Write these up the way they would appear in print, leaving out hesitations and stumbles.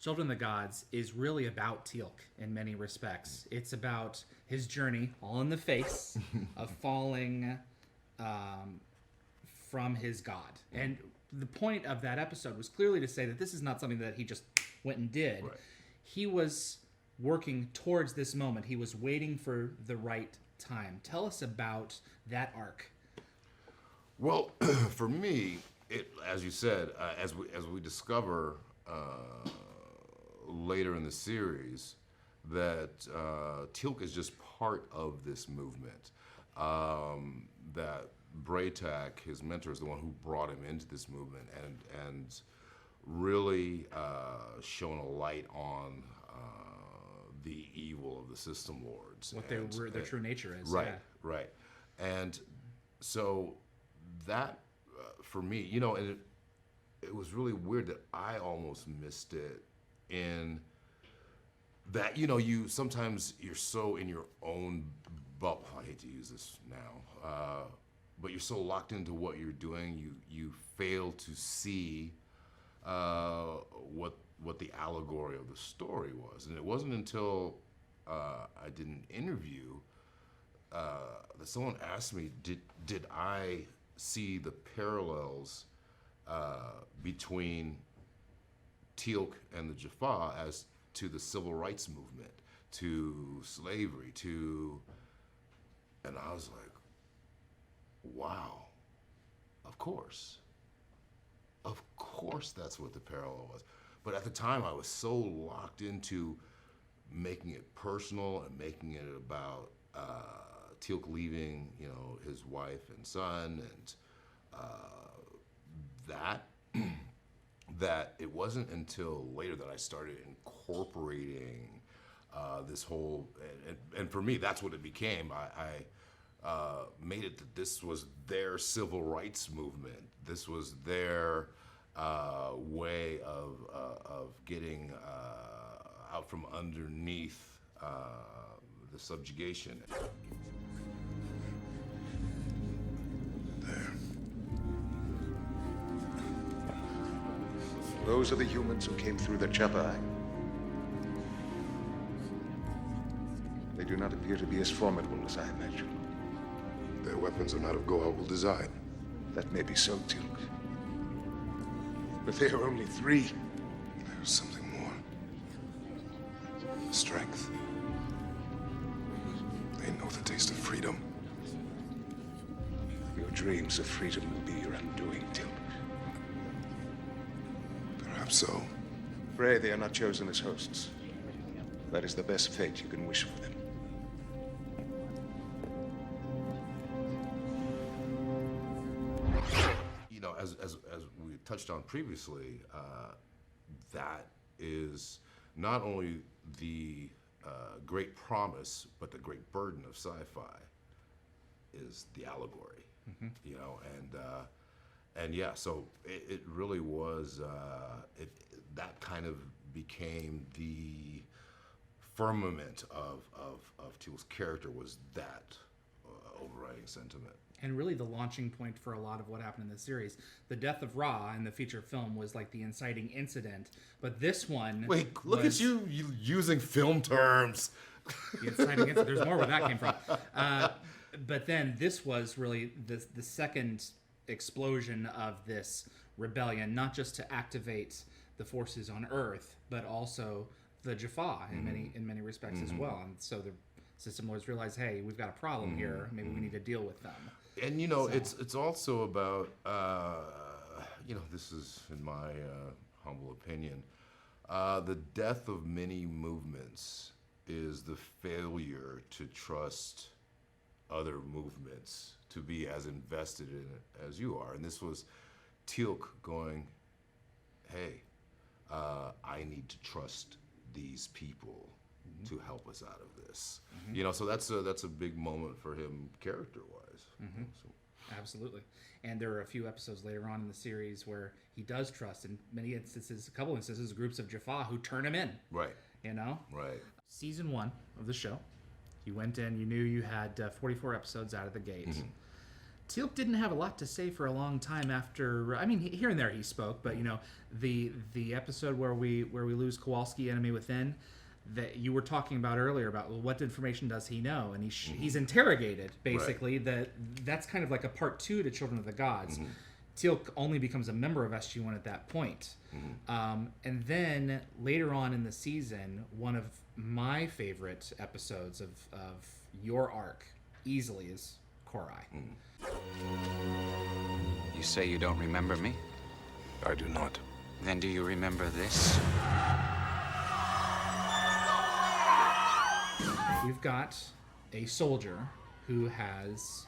Children of the Gods is really about Teal'c in many respects. It's about his journey, all in the face of falling from his god. And the point of that episode was clearly to say that this is not something that he just went and did. Right. He was working towards this moment. He was waiting for the right time. Tell us about that arc. Well, for me, as you said, as we discover later in the series, that Teal'c is just part of this movement. That Braytak, his mentor, is the one who brought him into this movement and really shone a light on the evil of the system lords. What their true nature is. Right, yeah. right. And so that, for me, and it was really weird that I almost missed it in that, you sometimes you're so in your own bubble. I hate to use this now, but you're so locked into what you're doing, you fail to see what the allegory of the story was. And it wasn't until I did an interview that someone asked me, did I see the parallels between Teal'c and the Jaffa as to the civil rights movement, to slavery, and I was like, wow, of course that's what the parallel was. But at the time I was so locked into making it personal and making it about Teal'c leaving, his wife and son, and that it wasn't until later that I started incorporating this whole, and for me, that's what it became. I made it that this was their civil rights movement. This was their way of getting out from underneath the subjugation. There. Those are the humans who came through the Cor-Ai. They do not appear to be as formidable as I imagined. Their weapons are not of go-out design. That may be so, Teal'c. But they are only 3. There's something more. Strength. They know the taste of freedom. Your dreams of freedom will be your undoing, Teal'c. Perhaps so. Pray they are not chosen as hosts. That is the best fate you can wish for them. As we touched on previously, that is not only the great promise, but the great burden of sci-fi is the allegory. And yeah, so it really was, that kind of became the firmament of Teal'c's character, was that overriding sentiment. And really the launching point for a lot of what happened in this series. The death of Ra in the feature film was like the inciting incident, but this one... Wait, look at you using film terms. The inciting incident. There's more where that came from. But then this was really the second explosion of this rebellion, not just to activate the forces on Earth, but also the Jaffa in many respects as well. And so the system lords realized, hey, we've got a problem here. Maybe we need to deal with them. And it's also about this is in my humble opinion, the death of many movements is the failure to trust other movements to be as invested in it as you are. And this was Teal'c going, hey, I need to trust these people to help us out of this. So that's a big moment for him character-wise. So. Absolutely. And there are a few episodes later on in the series where he does trust, in many instances, a couple instances, groups of Jaffa who turn him in. Right. Right. Season 1 of the show, you went in, you knew you had 44 episodes out of the gate. Teal'c didn't have a lot to say for a long time after. I mean, here and there he spoke, but the episode where we lose Kowalski, Enemy Within, that you were talking about earlier about what information does he know, and he's interrogated basically. Right. That's kind of like a part 2 to Children of the Gods. Teal'c only becomes a member of SG-1 at that point. And then later on in the season, one of my favorite episodes of your arc easily is Cor-Ai. You say you don't remember me? I do not. Then do you remember this? We've got a soldier who has,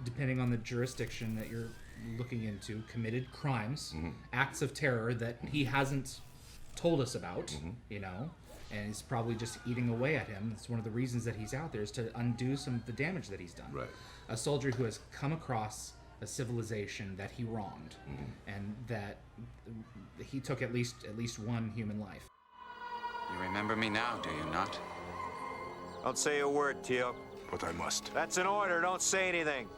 depending on the jurisdiction that you're looking into, committed crimes, acts of terror that he hasn't told us about, and he's probably just eating away at him. It's one of the reasons that he's out there, is to undo some of the damage that he's done. Right. A soldier who has come across a civilization that he wronged, and that he took at least one human life. You remember me now, do you not? Don't say a word, Teal'c. But I must. That's an order. Don't say anything.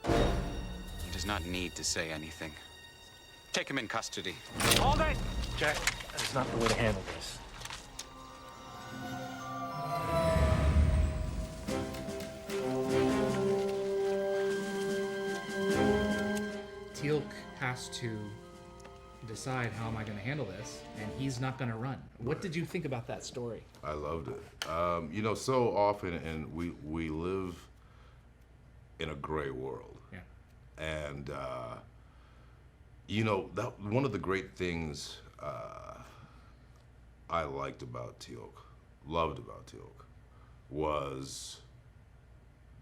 He does not need to say anything. Take him in custody. Hold it! Jack, that is not the way to handle this. Teal'c has to decide, how am I going to handle this, and he's not going to run. What did you think about that story? I loved it. So often, and we live in a gray world. Yeah. And, that one of the great things I liked about Teal'c, loved about Teal'c, was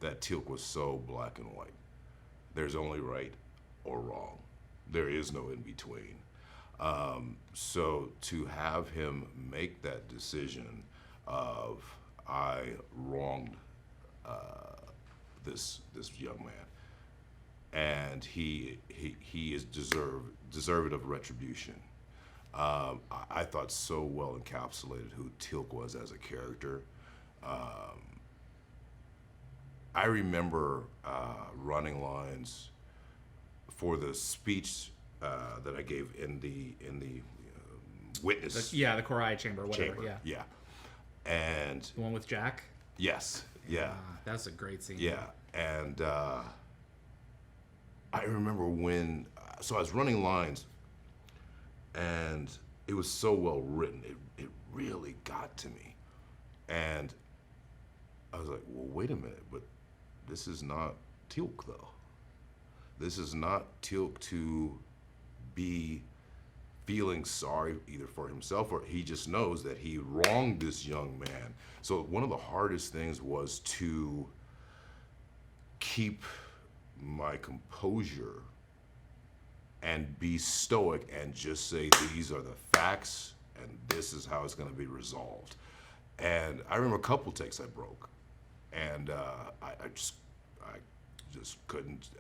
that Teal'c was so black and white. There's only right or wrong. There is no in between. So to have him make that decision of, I wronged this young man, and he is deserved of retribution. I thought so well encapsulated who Teal'c was as a character. I remember running lines for the speech that I gave in the witness The Cor-Ai chamber, whatever. chamber. Yeah. And The one with Jack. yes, yeah. That's a great scene. Yeah, and I remember when, so I was running lines, and it was so well written, it really got to me. And I was like, well, wait a minute, but this is not Teal'c, though. This is not Teal'c to be feeling sorry either for himself, or he just knows that he wronged this young man. So one of the hardest things was to keep my composure and be stoic and just say, these are the facts and this is how it's going to be resolved. And I remember a couple takes I broke, and I just couldn't.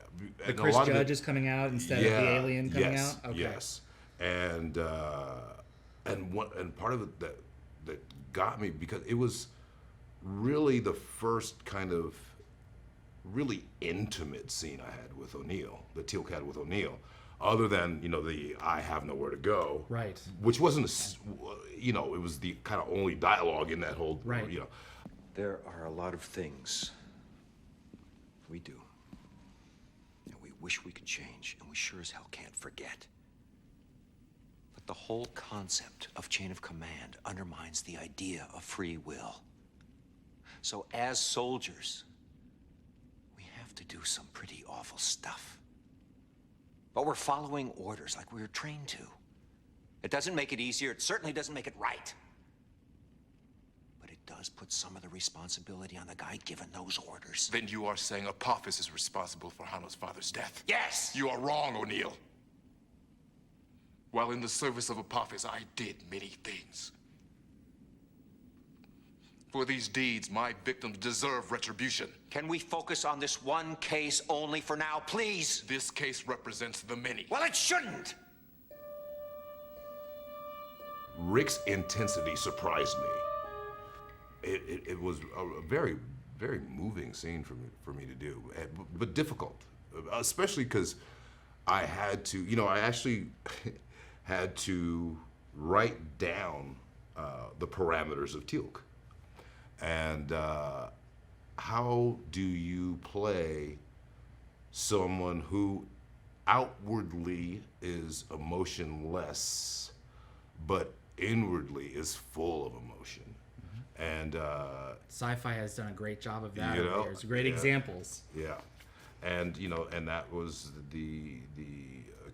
The Chris Judge is coming out instead of the alien coming yes, out. Okay. Yes, and part of it that got me, because it was really the first kind of really intimate scene I had with O'Neill, that Teal'c had with O'Neill, other than the I have nowhere to go, Right. which wasn't it was the kind of only dialogue in that whole Right. There are a lot of things we do and we wish we could change, and we sure as hell can't forget. But the whole concept of chain of command undermines the idea of free will. So as soldiers, we have to do some pretty awful stuff. But we're following orders like we were trained to. It doesn't make it easier. It certainly doesn't make it right. But it does put some of the responsibility on the guy given those orders. Then you are saying Apophis is responsible for Hanno's father's death? Yes! You are wrong, O'Neill. While in the service of Apophis, I did many things. For these deeds, my victims deserve retribution. Can we focus on this one case only for now, please? This case represents the many. Well, it shouldn't! Rick's intensity surprised me. It was a very very moving scene for me to do, but difficult, especially because I had to, I actually had to write down the parameters of Teal'c. And how do you play someone who outwardly is emotionless, but inwardly is full of emotion? And Sci-fi has done a great job of that. You over know, the years. Great yeah. examples. yeah, and and that was the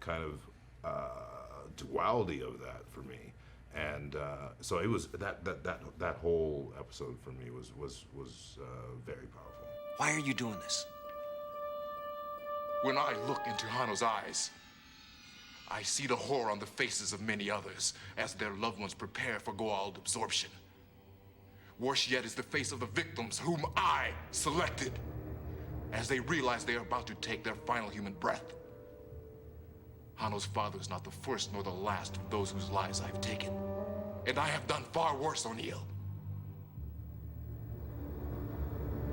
kind of duality of that for me. And so it was that whole episode for me was very powerful. Why are you doing this? When I look into Hano's eyes, I see the horror on the faces of many others as their loved ones prepare for Goa'uld absorption. Worse yet is the face of the victims whom I selected as they realize they are about to take their final human breath. Hano's father is not the first nor the last of those whose lives I've taken. And I have done far worse, O'Neill.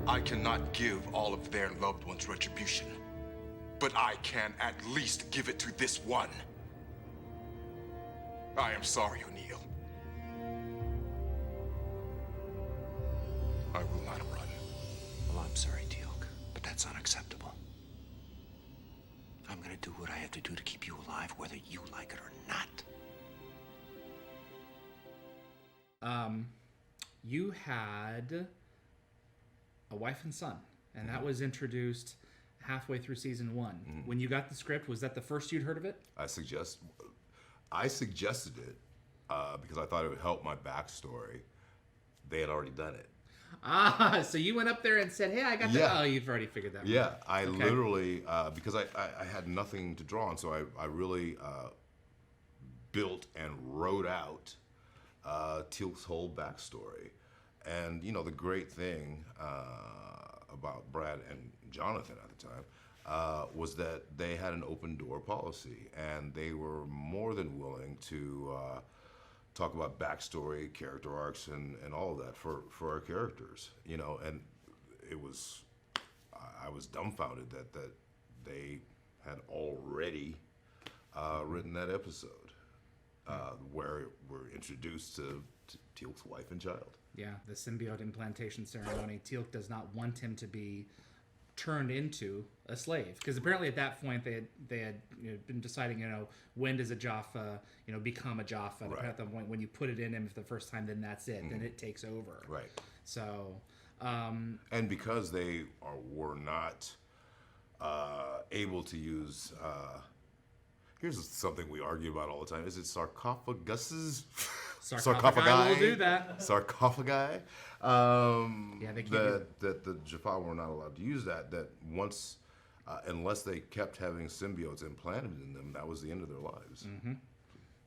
I cannot give all of their loved ones retribution, but I can at least give it to this one. I am sorry, O'Neill. I will not run. Well, I'm sorry, Teal'c, but that's unacceptable. I'm gonna do what I have to do to keep you alive, whether you like it or not. You had a wife and son, and that was introduced halfway through season 1. When you got the script, was that the first you'd heard of it? I suggested it because I thought it would help my backstory. They had already done it. Ah, so you went up there and said, "Hey, I got Yeah. that." Oh, you've already figured that one Yeah, out. I Okay. literally, because I had nothing to draw on, so I really built and wrote out Teal'c's whole backstory. And, the great thing about Brad and Jonathan at the time was that they had an open door policy, and they were more than willing to talk about backstory, character arcs, and all of that for our characters, and it was, I was dumbfounded that they had already written that episode where we're introduced to Teal'c's wife and child. Yeah, the symbiote implantation ceremony. Teal'c does not want him to be turned into a slave, because apparently at that point they had been deciding, when does a Jaffa become a Jaffa. Right. At the point when you put it in him for the first time, then that's it. Then it takes over. Right. So And because they were not able to use, here's something we argue about all the time: is it sarcophaguses? Sarcophagi will do that. Sarcophagi. They keep that the Jaffa were not allowed to use that. That once, unless they kept having symbiotes implanted in them, that was the end of their lives.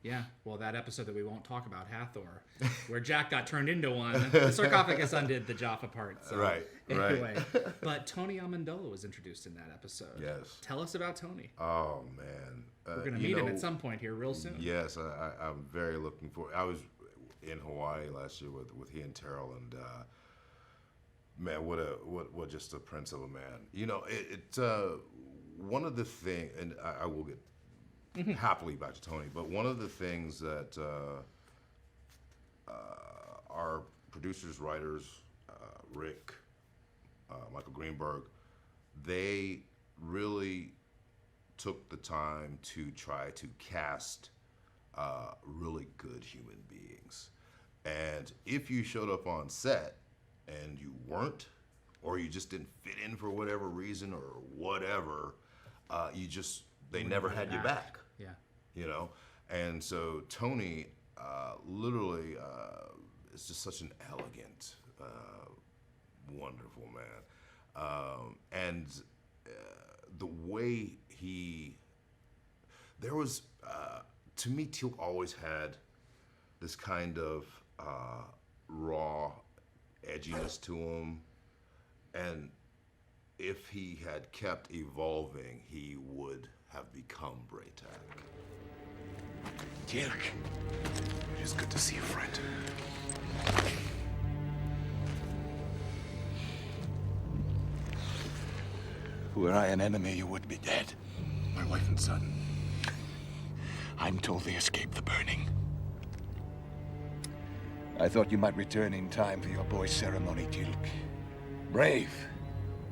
Yeah, well, that episode that we won't talk about, Hathor, where Jack got turned into one, the sarcophagus undid the Jaffa part. So. Right. Anyway, but Tony Amendola was introduced in that episode. Yes. Tell us about Tony. Oh man, We're going to meet him at some point here real soon. Yes, I'm very looking forward. I was in Hawaii last year with he and Teal'c, and man, what just a prince of a man. It one of the things, and I will get happily back to Tony, but one of the things that our producers, writers, Rick, Michael Greenberg, they really took the time to try to cast really good human beings. And if you showed up on set and you weren't, or you just didn't fit in for whatever reason or whatever, they never had you back. Yeah. And so Tony literally is just such an elegant, wonderful man. And the way there was, to me, Teal'c always had this kind of raw edginess to him. And if he had kept evolving, he would have become Braytak. Teal'c, it is good to see you, friend. Were I an enemy, you would be dead. My wife and son. I'm told they escaped the burning. I thought you might return in time for your boy's ceremony, Teal'c. Brave,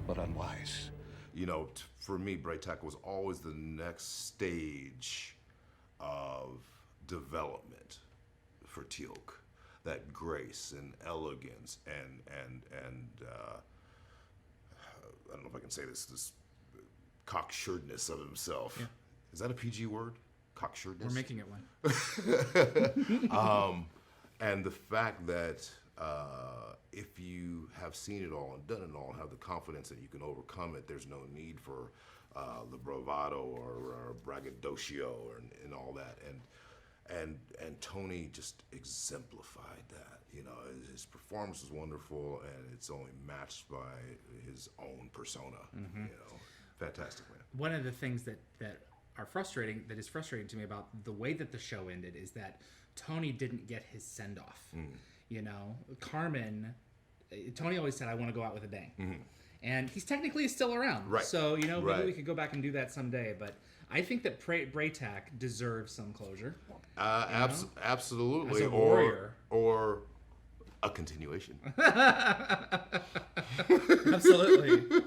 but unwise. You know, for me, Braytak was always the next stage of development for Teal'c. That grace and elegance and I don't know if I can say this cocksuredness of himself. Yeah. Is that a PG word? Cocksuredness? We're making it one. And the fact that if you have seen it all and done it all and have the confidence that you can overcome it, there's no need for the bravado or braggadocio and all that. And Tony just exemplified that. You know, his performance was wonderful, and it's only matched by his own persona. You know, fantastic, man. One of the things that is frustrating to me about the way that the show ended is that Tony didn't get his send off. You know, Carmen, Tony always said, "I want to go out with a bang," and he's technically still around. Right. So you know, maybe Right. we could go back and do that someday. But I think that Braytak deserves some closure. Absolutely. As a warrior. Or a continuation. Absolutely.